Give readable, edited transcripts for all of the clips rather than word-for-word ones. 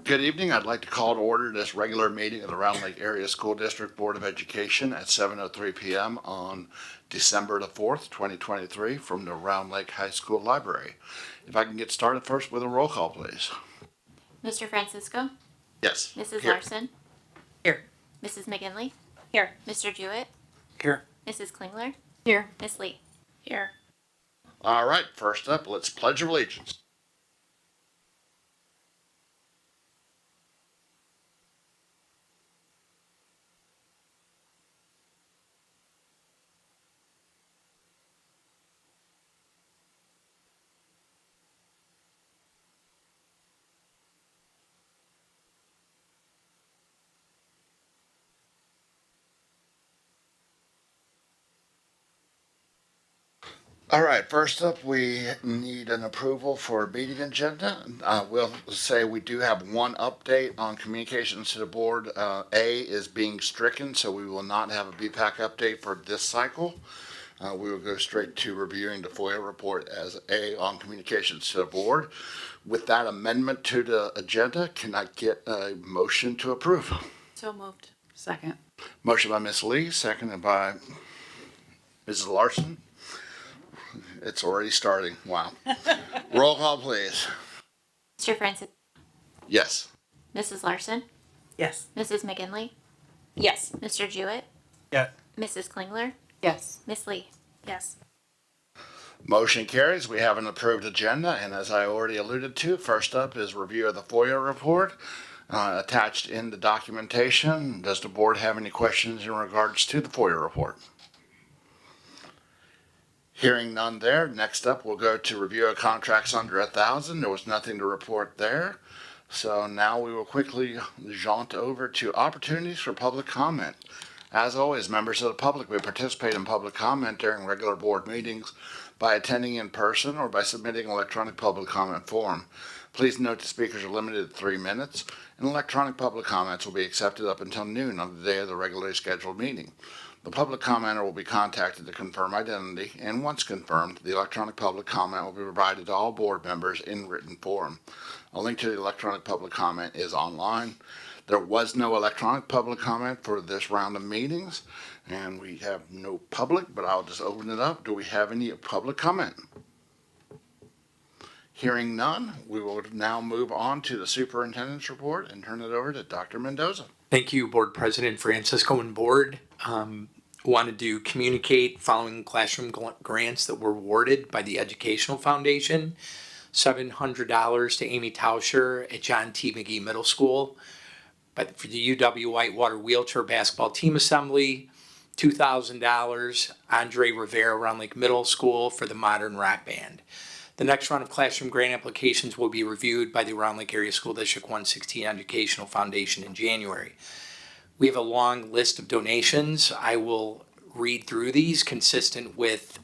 Good evening. I'd like to call to order this regular meeting of the Round Lake Area School District Board of Education at 7:03 p.m. on December the 4th, 2023 from the Round Lake High School Library. If I can get started first with a roll call, please. Mr. Francisco? Yes. Mrs. Here. Larson? Here. Mrs. McGinley? Here. Mr. Jewett? Here. Mrs. Klingler? Here. Miss Lee? Here. All right, first up, let's pledge allegiance. All right, first up, we need an approval for meeting agenda. We'll say we do have one update on communications to the board. A is being stricken, so we will not have a BPAC update for this cycle. We will go straight to reviewing the FOIA report as A on communications to the board. With that amendment to the agenda, can I get a motion to approve? So moved. Second. Motion by Ms. Lee, seconded by Mrs. Larson. It's already starting. Wow. Roll call, please. Mr. Francis? Yes. Mrs. Larson? Yes. Mrs. McGinley? Yes. Mr. Jewett? Yeah. Mrs. Klingler? Yes. Miss Lee? Yes. Motion carries. We have an approved agenda, and as I already alluded to, first up is review of the FOIA report attached in the documentation. Does the board have any questions in regards to the FOIA report? Hearing none there, next up we'll go to review of contracts under 1,000. There was nothing to report there. So now we will quickly jaunt over to opportunities for public comment. As always, members of the public may participate in public comment during regular board meetings by attending in person or by submitting an electronic public comment form. Please note the speakers are limited to 3 minutes, and electronic public comments will be accepted up until noon on the day of the regularly scheduled meeting. The public commenter will be contacted to confirm identity, and once confirmed, the electronic public comment will be provided to all board members in written form. A link to the electronic public comment is online. There was no electronic public comment for this round of meetings, and we have no public, but I'll just open it up. Do we have any public comment? Hearing none, we will now move on to the superintendent's report and turn it over to Dr. Mendoza. Thank you, Board President Francisco and Board. Wanted to communicate following classroom grants that were awarded by the Educational Foundation. $700 to Amy Tauscher at John T. McGee Middle School. But for the UW Whitewater Wheelchair Basketball Team Assembly, $2,000, Andre Rivera Round Lake Middle School for the Modern Rock Band. The next round of classroom grant applications will be reviewed by the Round Lake Area School District 116 Educational Foundation in January. We have a long list of donations. I will read through these consistent with,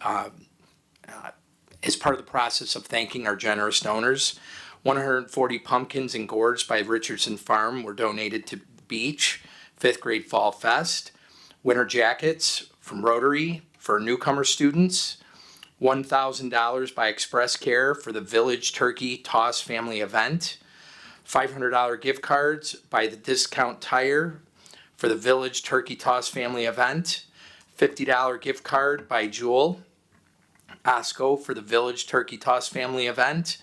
as part of the process of thanking our generous donors. 140 pumpkins and gourds by Richardson Farm were donated to Beach 5th grade Fall Fest. Winter jackets from Rotary for newcomer students. $1,000 by Express Care for the Village Turkey Toss Family Event. $500 gift cards by the Discount Tire for the Village Turkey Toss Family Event. $50 gift card by Jewel Osco for the Village Turkey Toss Family Event.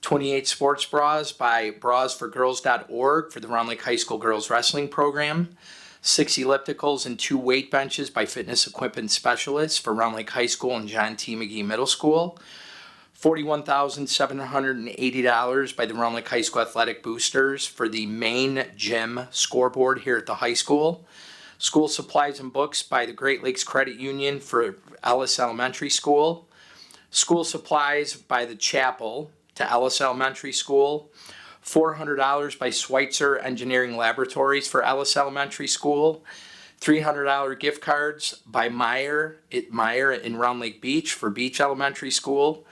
28 sports bras by brasforgirls.org for the Round Lake High School Girls Wrestling Program. 6 ellipticals and 2 weight benches by Fitness Equipment Specialists for Round Lake High School and John T. McGee Middle School. $41,780 by the Round Lake High School Athletic Boosters for the main gym scoreboard here at the high school. School supplies and books by the Great Lakes Credit Union for Ellis Elementary School. School supplies by the chapel to Ellis Elementary School. $400 by Schweitzer Engineering Laboratories for Ellis Elementary School. $300 gift cards by Meyer in Round Lake Beach for Beach Elementary School.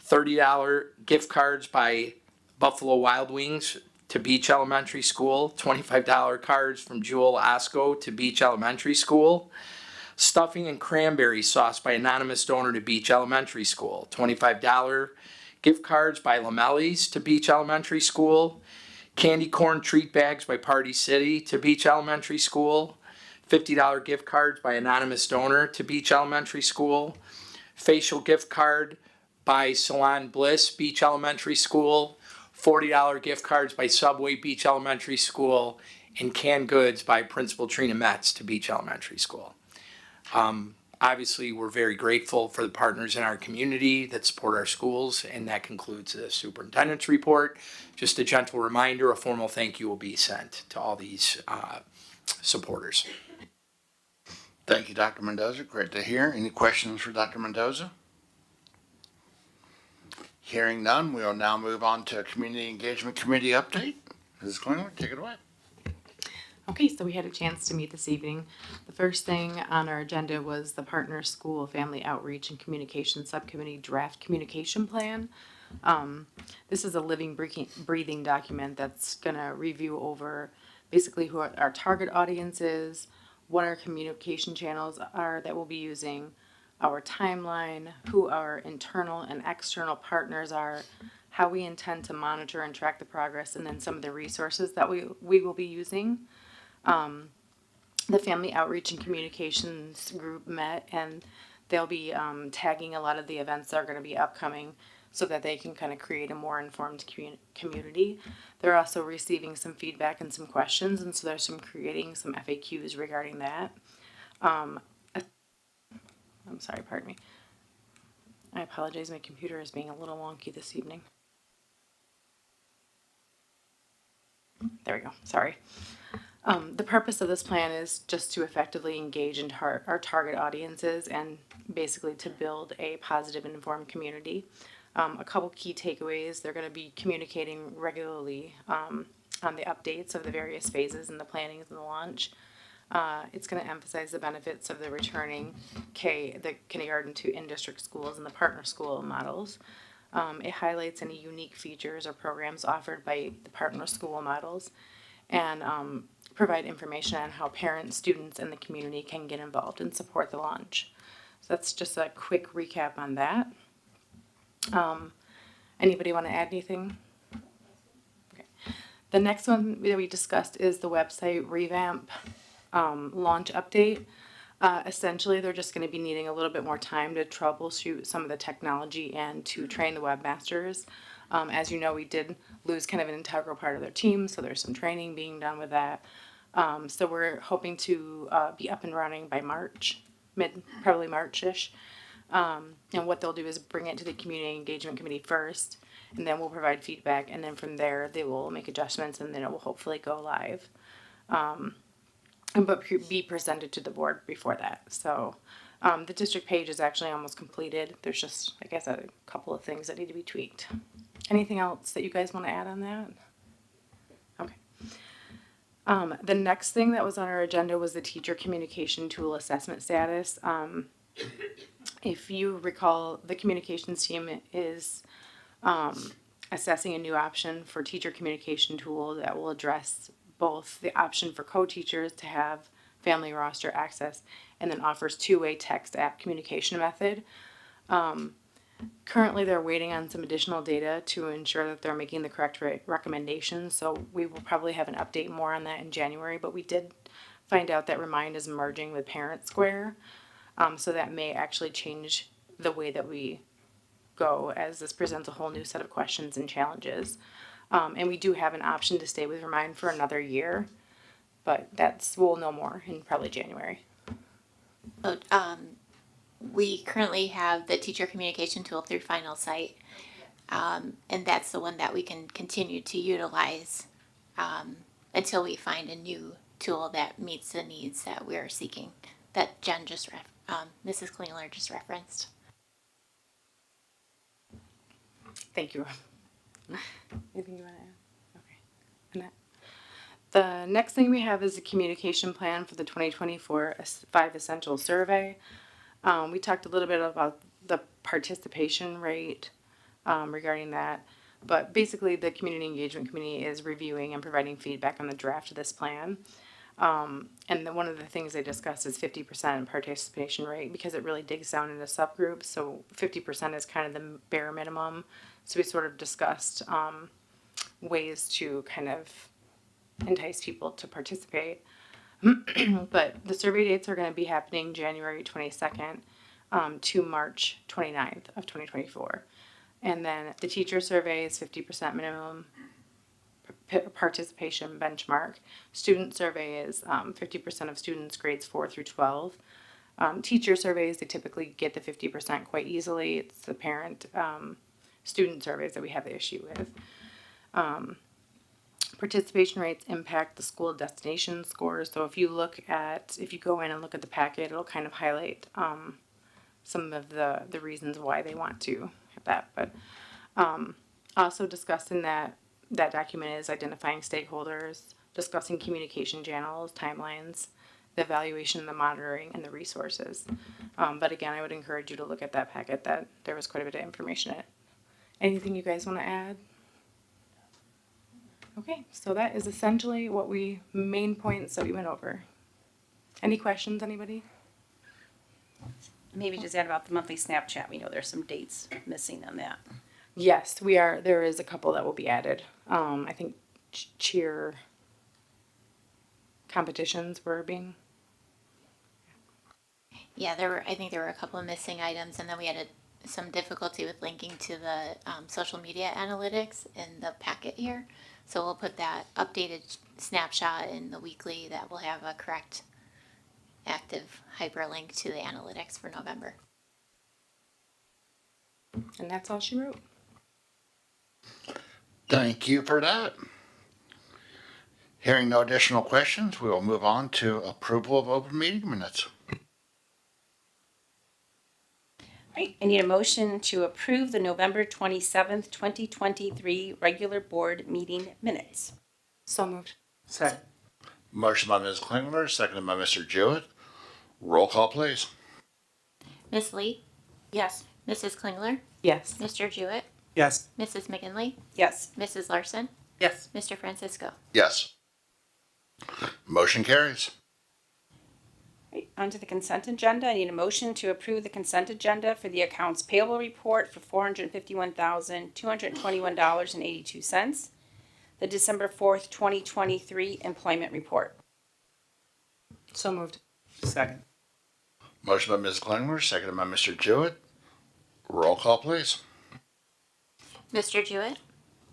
$30 gift cards by Buffalo Wild Wings to Beach Elementary School. $25 cards from Jewel Osco to Beach Elementary School. Stuffing and cranberry sauce by anonymous donor to Beach Elementary School. $25 gift cards by Lamelli's to Beach Elementary School. candy corn treat bags by Party City to Beach Elementary School, $50 gift cards by anonymous donor to Beach Elementary School, facial gift card by Salon Bliss Beach Elementary School, $40 gift cards by Subway Beach Elementary School, and canned goods by Principal Trina Metz to Beach Elementary School. Obviously, we're very grateful for the partners in our community that support our schools, and that concludes the superintendent's report. Just a gentle reminder, a formal thank you will be sent to all these supporters. Thank you, Dr. Mendoza. Great to hear. Any questions for Dr. Mendoza? Hearing none, we will now move on to Community Engagement Committee update. Mrs. Klingler, take it away. Okay, so we had a chance to meet this evening. The first thing on our agenda was the Partner School Family Outreach and Communication Subcommittee Draft Communication Plan. This is a living, breathing document that's gonna review over basically who our target audience is, what our communication channels are that we'll be using, our timeline, who our internal and external partners are, how we intend to monitor and track the progress, and then some of the resources that we will be using. The Family Outreach and Communications group met, and they'll be tagging a lot of the events that are going to be upcoming so that they can kind of create a more informed community. They're also receiving some feedback and some questions, and so there's creating some FAQs regarding that. I'm sorry, pardon me. I apologize, my computer is being a little wonky this evening. There we go, sorry. The purpose of this plan is just to effectively engage in our target audiences and basically to build a positive and informed community. A couple key takeaways: they're going to be communicating regularly on the updates of the various phases in the planning and the launch. It's going to emphasize the benefits of the returning the kindergarten to in-district schools and the partner school models. It highlights any unique features or programs offered by the partner school models, and provide information on how parents, students, and the community can get involved and support the launch. So that's just a quick recap on that. Anybody want to add anything? Okay. The next one that we discussed is the website revamp launch update. Essentially, they're just going to be needing a little bit more time to troubleshoot some of the technology and to train the webmasters. As you know, we did lose kind of an integral part of their team, so there's some training being done with that. So we're hoping to be up and running by March, probably March-ish. And what they'll do is bring it to the Community Engagement Committee first, and then we'll provide feedback, and then from there they will make adjustments, and then it will hopefully go live. But be presented to the board before that. So the district page is actually almost completed. There's just, like I said, a couple of things that need to be tweaked. Anything else that you guys want to add on that? Okay. The next thing that was on our agenda was the teacher communication tool assessment status. If you recall, the communications team is assessing a new option for teacher communication tool that will address both the option for co-teachers to have family roster access and then offers two-way text app communication method. Currently, they're waiting on some additional data to ensure that they're making the correct recommendations, so we will probably have an update more on that in January, but we did find out that Remind is merging with Parent Square, so that may actually change the way that we go, as this presents a whole new set of questions and challenges. And we do have an option to stay with Remind for another year, but we'll know more in probably January. We currently have the teacher communication tool through Final Site, and that's the one that we can continue to utilize until we find a new tool that meets the needs that we are seeking, that Mrs. Klingler just referenced. Thank you. Anything you want to add? Okay. Annette? The next thing we have is a communication plan for the 2024 5 Essential Survey. We talked a little bit about the participation rate regarding that, but basically the Community Engagement Committee is reviewing and providing feedback on the draft of this plan. And one of the things they discussed is 50% participation rate, because it really digs down into subgroups. So 50% is kind of the bare minimum. So we sort of discussed ways to kind of entice people to participate. But the survey dates are going to be happening January 22nd to March 29th of 2024. And then the teacher survey is 50% minimum participation benchmark. Student survey is 50% of students grades 4 through 12. Teacher surveys, they typically get the 50% quite easily. It's the parent student surveys that we have the issue with. Participation rates impact the school destination scores. So if you go in and look at the packet, it'll kind of highlight some of the reasons why they want to have that. But also discussed in that document is identifying stakeholders, discussing communication channels, timelines, the evaluation, the monitoring, and the resources. But again, I would encourage you to look at that packet. That there was quite a bit of information in it. Anything you guys want to add? Okay, so that is essentially main points that we went over. Any questions, anybody? Maybe just add about the monthly Snapchat. We know there's some dates missing on that. Yes, there is a couple that will be added. I think cheer competitions were being. Yeah, I think there were a couple of missing items, and then we had some difficulty with linking to the social media analytics in the packet here. So we'll put that updated snapshot in the weekly that will have a correct active hyperlink to the analytics for November. And that's all she wrote. Thank you for that. Hearing no additional questions, we will move on to approval of open meeting minutes. Right, I need a motion to approve the November 27th, 2023 regular board meeting minutes. So moved. Second. Motion by Ms. Klingler, seconded by Mr. Jewett. Roll call, please. Miss Lee, Yes. Mrs. Klingler, Yes. Mr. Jewett, Yes. Mrs. McGinley, Yes. Mrs. Larson, Yes. Mr. Francisco. Yes. Motion carries. Right, onto the consent agenda. I need a motion to approve the consent agenda for the accounts payable report for $451,221.82. The December 4th, 2023 employment report. So moved. Second. Motion by Ms. Klingler, seconded by Mr. Jewett. Roll call, please. Mr. Jewett,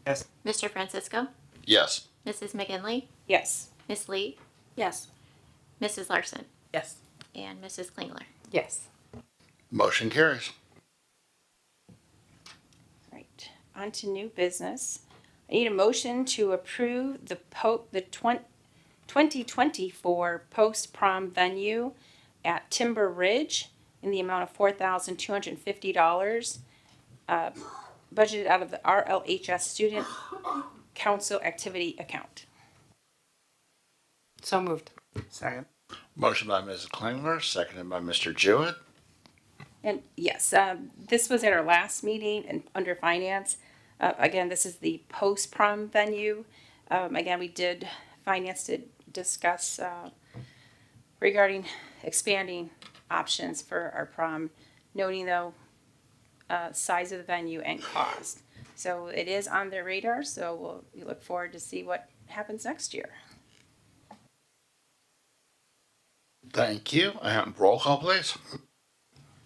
Yes. Mr. Francisco, Yes. Mrs. McGinley, Yes. Miss Lee, Yes. Mrs. Larson, Yes. and Mrs. Klingler. Yes. Motion carries. Right, on to new business. I need a motion to approve the 2024 post-prom venue at Timber Ridge in the amount of $4,250, budgeted out of the RLHS Student Council Activity Account. So moved. Second. Motion by Ms. Klingler, seconded by Mr. Jewett. And yes, this was at our last meeting and under finance. Again, this is the post-prom venue. Again, finance did discuss regarding expanding options for our prom, noting though size of the venue and cost. So it is on their radar, so we look forward to see what happens next year. Thank you. And roll call, please.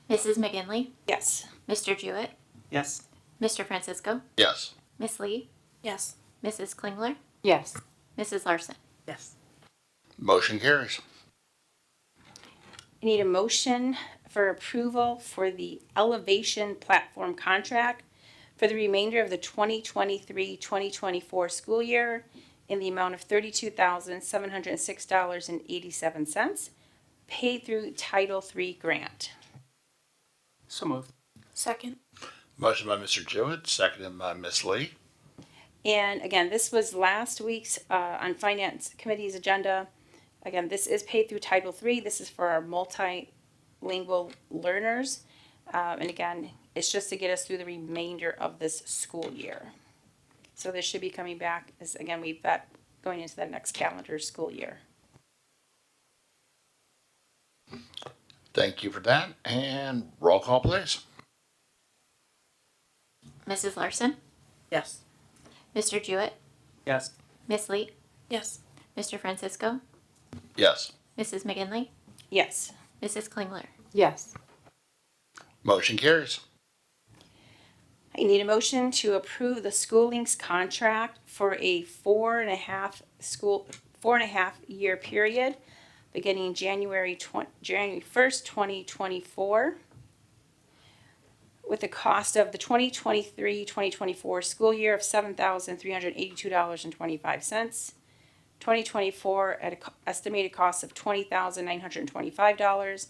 Mrs. McGinley, Yes. Mr. Jewett, Yes. Mr. Francisco, Yes. Miss Lee, Yes. Mrs. Klingler, Yes. Mrs. Larson. Yes. Motion carries. I need a motion for approval for the elevation platform contract for the remainder of the 2023-2024 school year in the amount of $32,706.87, paid through Title III grant. So moved. Second. Motion by Mr. Jewett, seconded by Ms. Lee. And again, this was last week's on Finance Committee's agenda. Again, this is paid through Title III. This is for our multilingual learners. And again, it's just to get us through the remainder of this school year. So this should be coming back as, again, we've got going into the next calendar school year. Thank you for that. And roll call, please. Mrs. Larson, Yes. Mr. Jewett, Yes. Miss Lee, Yes. Mr. Francisco, Yes. Mrs. McGinley, Yes. Mrs. Klingler. Yes. Motion carries. I need a motion to approve the School Links contract for a 4.5 year period beginning January 1st, 2024, with the cost of the 2023-2024 school year of $7,382.25. 2024 at an estimated cost of $20,925.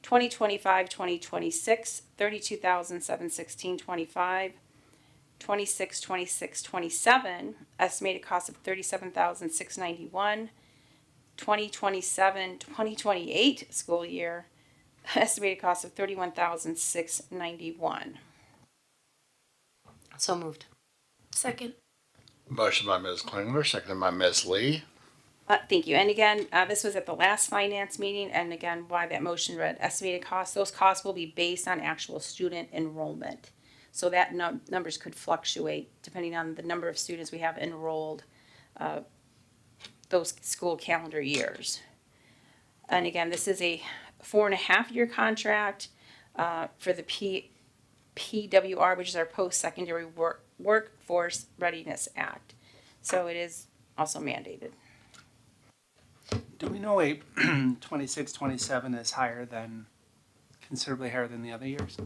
2025-2026, $32,716.25. 26-27, estimated cost of $37,691. 2027-2028 school year, estimated cost of $31,691. So moved. Second. Motion by Ms. Klingler, seconded by Ms. Lee. Thank you. And again, this was at the last finance meeting, and again, why that motion read estimated costs. Those costs will be based on actual student enrollment. So that numbers could fluctuate depending on the number of students we have enrolled those school calendar years. And again, this is a 4.5 year contract for the PWR, which is our Post-Secondary Workforce Readiness Act. So it is also mandated. Do we know a 26, 27 is higher than, considerably higher than the other years?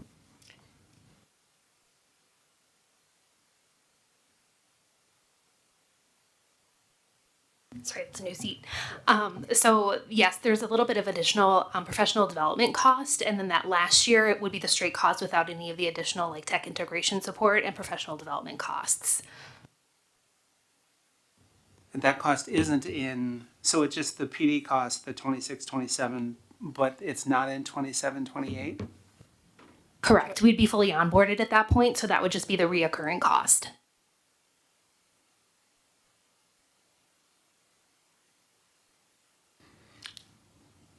Sorry, it's a new seat. So yes, there's a little bit of additional professional development cost, and then that last year it would be the straight cost without any of the additional like tech integration support and professional development costs. And that cost isn't in, so it's just the PD cost, the 26, 27, but it's not in 27, 28? Correct. We'd be fully onboarded at that point, so that would just be the reoccurring cost.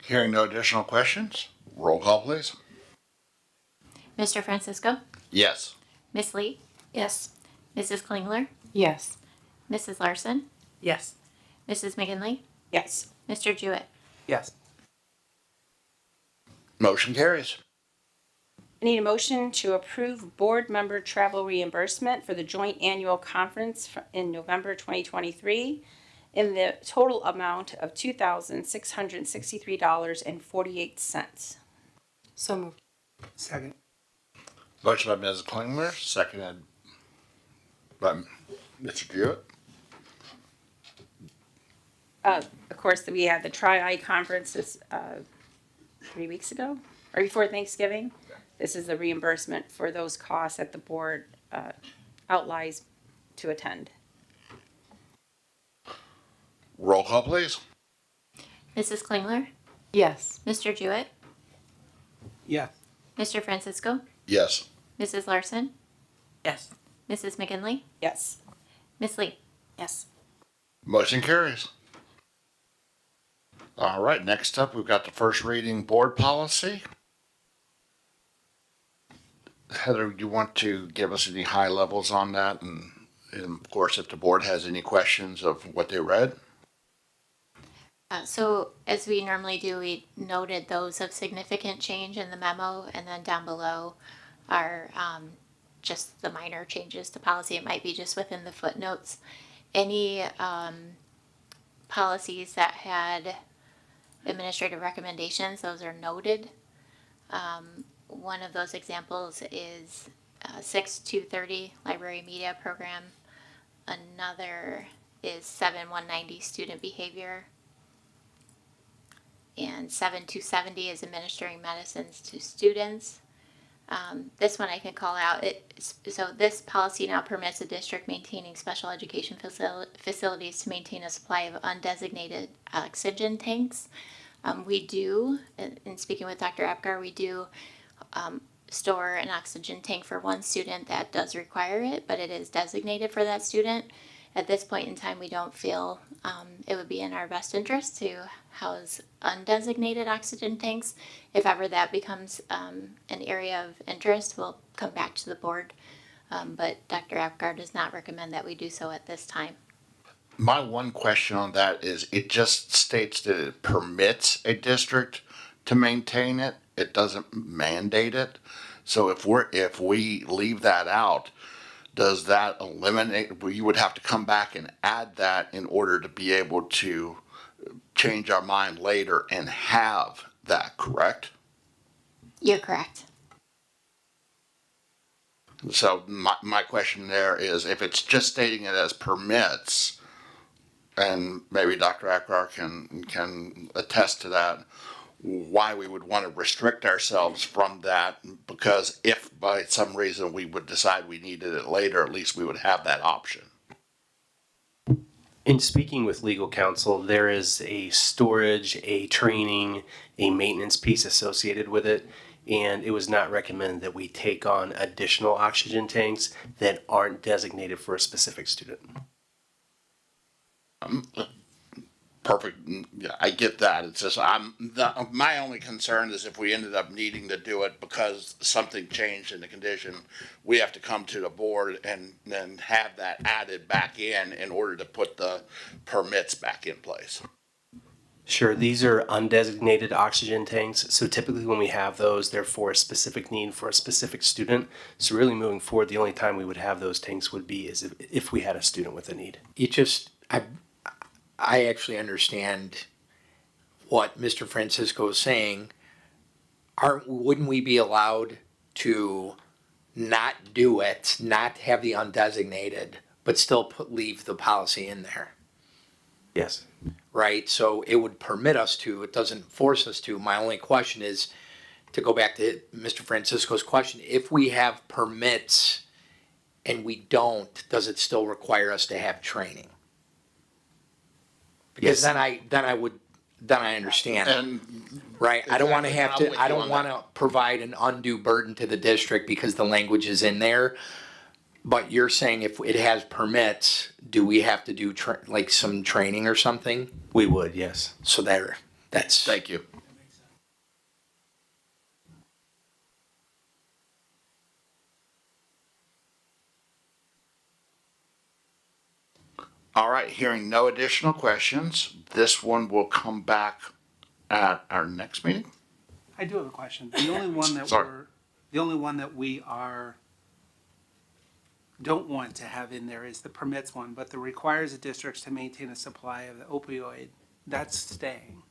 Hearing no additional questions, roll call please. Mr. Francisco, Yes. Miss Lee, Yes. Mrs. Klingler, Yes. Mrs. Larson, Yes. Mrs. McGinley, Yes. Mr. Jewett. Yes. Motion carries. I need a motion to approve board member travel reimbursement for the joint annual conference in November 2023 in the total amount of $2,663.48. So moved. Second. Motion by Ms. Klingler, seconded by Mr. Jewett. Of course, we had the Tri-I conference this 3 weeks ago, or before Thanksgiving. This is the reimbursement for those costs that the board outlies to attend. Roll call please. Mrs. Klingler, Yes. Mr. Jewett, Yes. Mr. Francisco, Yes. Mrs. Larson, Yes. Mrs. McGinley, Yes. Miss Lee. Yes. Motion carries. All right, next up, we've got the first reading board policy. Heather, do you want to give us any high levels on that? And of course, if the board has any questions of what they read? So as we normally do, we noted those of significant change in the memo, and then down below are just the minor changes to policy. It might be just within the footnotes. Any policies that had administrative recommendations, those are noted. One of those examples is 6230 library media program. Another is 7190 student behavior. And 7270 is administering medicines to students. This one I can call out. So this policy now permits a district maintaining special education facilities to maintain a supply of undesignated oxygen tanks. We do, in speaking with Dr. Apgar, we do store an oxygen tank for one student that does require it, but it is designated for that student. At this point in time, we don't feel it would be in our best interest to house undesignated oxygen tanks. If ever that becomes an area of interest, we'll come back to the board. But Dr. Apgar does not recommend that we do so at this time. My one question on that is it just states that it permits a district to maintain it. It doesn't mandate it. So if we leave that out, does that eliminate, well, you would have to come back and add that in order to be able to change our mind later and have that, correct? You're correct. So my question there is if it's just stating it as permits, and maybe Dr. Ackbar can attest to that, why we would want to restrict ourselves from that, because if by some reason we would decide we needed it later, at least we would have that option. In speaking with legal counsel, there is a storage, a training, a maintenance piece associated with it, and it was not recommended that we take on additional oxygen tanks that aren't designated for a specific student. Perfect. Yeah, I get that. It's just my only concern is if we ended up needing to do it because something changed in the condition, we have to come to the board and then have that added back in order to put the permits back in place. Sure, these are undesignated oxygen tanks, so typically when we have those, they're for a specific need for a specific student. So really moving forward, the only time we would have those tanks would be is if we had a student with a need. I actually understand what Mr. Francisco is saying. Wouldn't we be allowed to not do it, not have the undesignated, but still leave the policy in there? Yes. Right? So it would permit us to, it doesn't force us to. My only question is, to go back to Mr. Francisco's question, if we have permits and we don't, does it still require us to have training? Because Yes. then I understand. And Right, I don't wanna Exactly. have I'm with to, I you don't on wanna provide an undue burden to the district because the language is in there. But you're saying if it has permits, do we have to do like some training or something? We would, yes. So that's. thank you. All right, hearing no additional questions, this one will come back at our next meeting. I do have a question. The only one that Sorry. we don't want to have in there is the permits one, but the requires the districts to maintain a supply of the opioid. That's staying.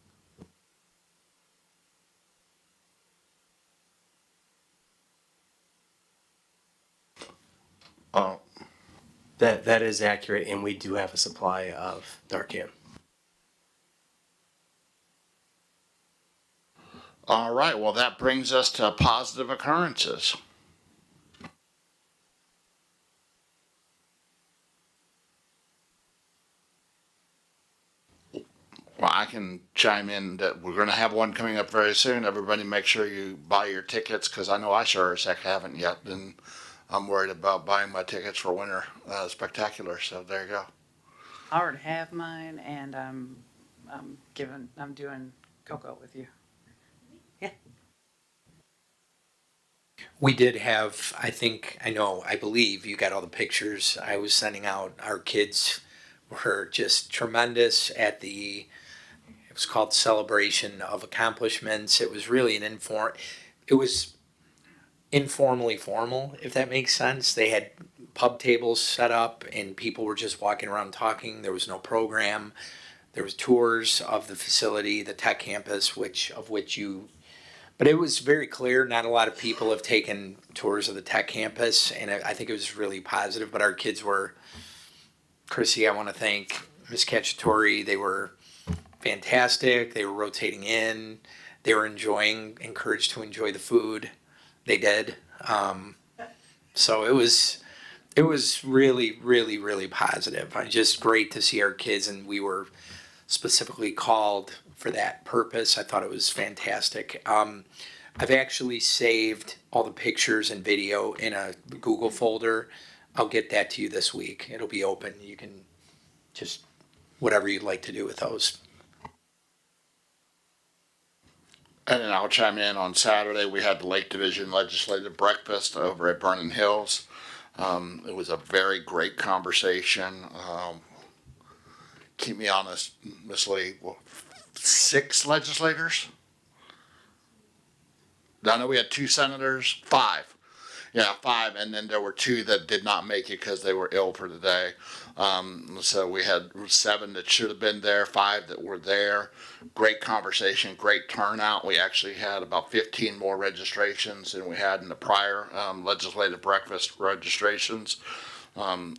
Oh, That is accurate, and we do have a supply of Narcan. all right, well, that brings us to positive occurrences. Well, I can chime in that we're going to have one coming up very soon. Everybody make sure you buy your tickets, because I know I sure as heck haven't yet, and I'm worried about buying my tickets for Winter Spectacular, so there you go. I already have mine, and I'm doing cocoa with you. We did have, I believe you got all the pictures I was sending out. Our kids were just tremendous at it was called Celebration of Accomplishments. It was really it was informally formal, if that makes sense. They had pub tables set up and people were just walking around talking. There was no program. There was tours of the facility, the tech campus, but it was very clear not a lot of people have taken tours of the tech campus, and I think it was really positive. But our kids were, Chrissy, I want to thank Ms. Cacciatore. They were fantastic. They were rotating in. They were encouraged to enjoy the food. They did. So it was really, really, really positive. Just great to see our kids, and we were specifically called for that purpose. I thought it was fantastic. I've actually saved all the pictures and video in a Google folder. I'll get that to you this week. It'll be open. You can just whatever you'd like to do with those. And then I'll chime in on Saturday. We had the Lake Division Legislative Breakfast over at Vernon Hills. It was a very great conversation. keep me honest, Miss Lee, 6 legislators? I know we had 2 senators, 5. Yeah, 5, and then there were 2 that did not make it because they were ill for the day. So we had 7 that should have been there, 5 that were there. Great conversation, great turnout. We actually had about 15 more registrations than we had in the prior legislative breakfast registrations.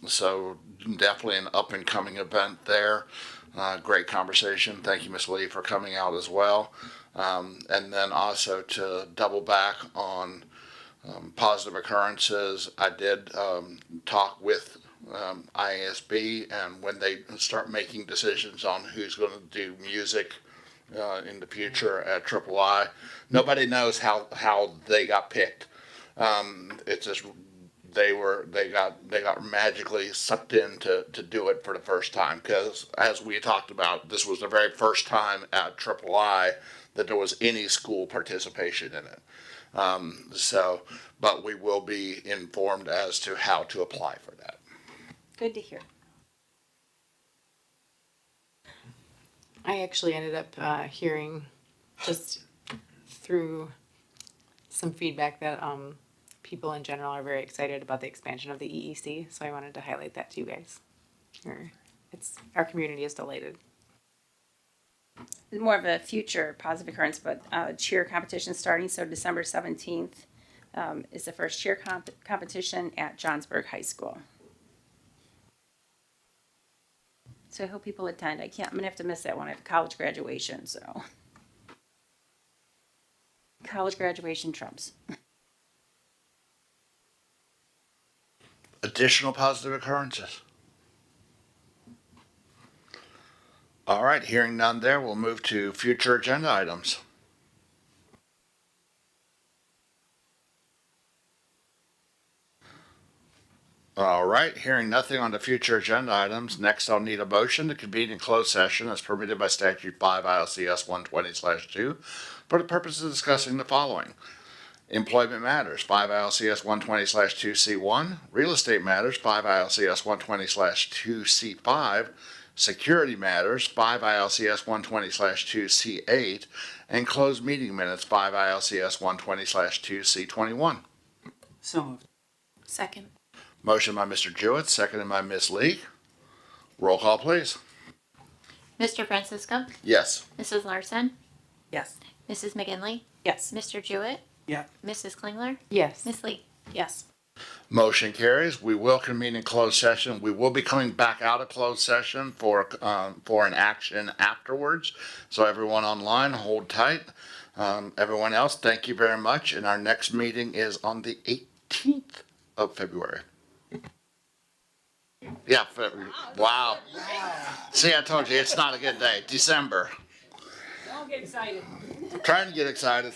So definitely an up and coming event there. Great conversation. Thank you, Ms. Lee, for coming out as well. And then also to double back on positive occurrences, I did talk with ISB, and when they start making decisions on who's going to do music in the future at III, nobody knows how they got picked. It's just they got magically sucked in to do it for the first time, because as we talked about, this was the very first time at III that there was any school participation in it. But we will be informed as to how to apply for that. Good to hear. I actually ended up hearing just through some feedback that people in general are very excited about the expansion of the EEC. So I wanted to highlight that to you guys. Our community is delighted. More of a future positive occurrence, but cheer competition starting. So December 17th is the first cheer competition at Johnsburg High School. So I hope people attend. I'm gonna have to miss that one. I have college graduation, so college graduation trumps. Additional positive occurrences. All right, hearing none there, we'll move to future agenda items. All right, hearing nothing on the future agenda items, next I'll need a motion to convene in closed session as permitted by statute 5 ILCS 120/2 for the purpose of discussing the following: employment matters, 5 ILCS 120/2C1, real estate matters, 5 ILCS 120/2C5, security matters, 5 ILCS 120/2C8, and closed meeting minutes, 5 ILCS 120/2C21. So moved. Second. Motion by Mr. Jewett, seconded by Ms. Lee. Roll call, please. Mr. Francisco? Yes. Mrs. Larson? Yes. Mrs. McGinley? Yes. Mr. Jewett? Yeah. Mrs. Klingler? Yes. Miss Lee? Yes. Motion carries. We will convene in closed session. We will be coming back out of closed session for an action afterwards. So everyone online, hold tight. Everyone else, thank you very much. And our next meeting is on the 18th of February. Yeah, February. Wow. See, I told you, it's not a good day. December. Don't get excited. I'm trying to get excited.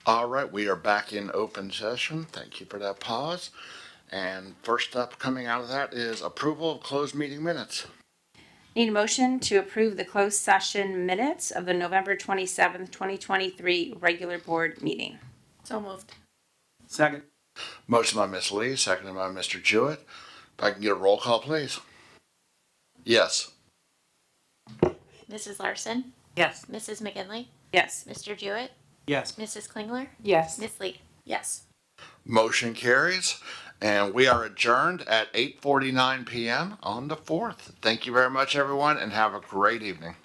All right, we are back in open session. Thank you for that pause. And first up, coming out of that is approval of closed meeting minutes. Need a motion to approve the closed session minutes of the November 27th, 2023 regular board meeting. So moved. Second. Motion by Ms. Lee, seconded by Mr. Jewett. If I can get a roll call, please. Yes. Mrs. Larson, Yes. Mrs. McGinley, Yes. Mr. Jewett, Yes. Mrs. Klingler, Yes. Miss Lee. Yes. Motion carries, and we are adjourned at 8:49 p.m. on the 4th. Thank you very much, everyone, and have a great evening.